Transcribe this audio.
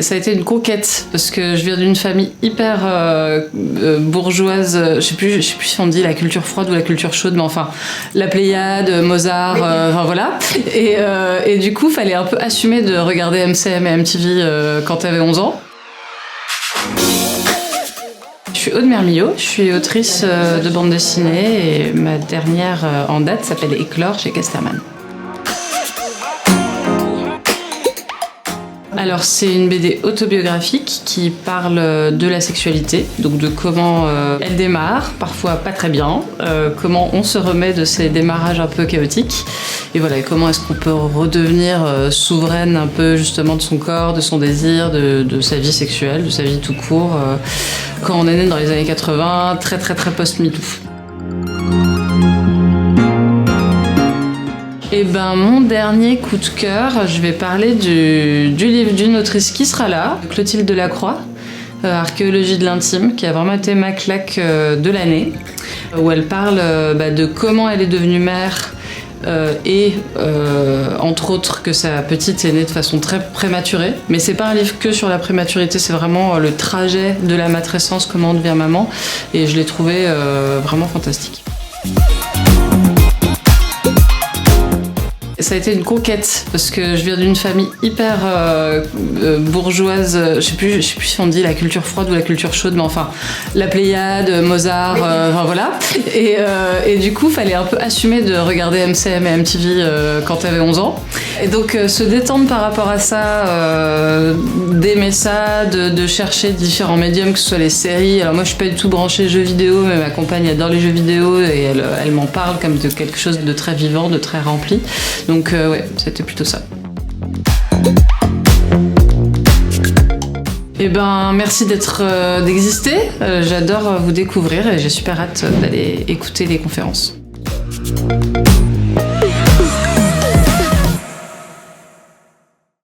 Ça a été une conquête parce que je viens d'une famille hyper bourgeoise. Je sais plus si on dit la culture froide ou la culture chaude, mais enfin la Pléiade, Mozart, enfin voilà. Et du coup, fallait un peu assumer de regarder MCM et MTV quand t'avais 11 ans. Je suis Aude Mermillot, je suis autrice de bande dessinée et ma dernière en date s'appelle Éclore chez Casterman. Alors c'est une BD autobiographique qui parle de la sexualité, donc de comment elle démarre, parfois pas très bien, comment on se remet de ces démarrages un peu chaotiques, et voilà, comment est-ce qu'on peut redevenir souveraine un peu justement de son corps, de son désir, de sa vie sexuelle, de sa vie tout court, quand on est né dans les années 80, très post-MeToo. Eh ben, mon dernier coup de cœur, je vais parler du livre d'une autrice qui sera là, Clotilde Delacroix, Archéologie de l'intime, qui a vraiment été ma claque de l'année, où elle parle de comment elle est devenue mère et entre autres que sa petite est née de façon très prématurée. Mais c'est pas un livre que sur la prématurité, c'est vraiment le trajet de la matrescence, comment on devient maman, et je l'ai trouvé vraiment fantastique. Ça a été une conquête parce que je viens d'une famille hyper bourgeoise. Je sais plus si on dit la culture froide ou la culture chaude, mais enfin la Pléiade, Mozart, enfin voilà. Et du coup, fallait un peu assumer de regarder MCM et MTV quand t'avais 11 ans. Et donc se détendre par rapport à ça, d'aimer ça, de chercher différents médiums, que ce soit les séries. Alors moi, je suis pas du tout branchée jeux vidéo, mais ma compagne adore les jeux vidéo et elle m'en parle comme de quelque chose de très vivant, de très rempli. Donc ouais, c'était plutôt ça. Eh ben, merci d'exister. J'adore vous découvrir et j'ai super hâte d'aller écouter les conférences.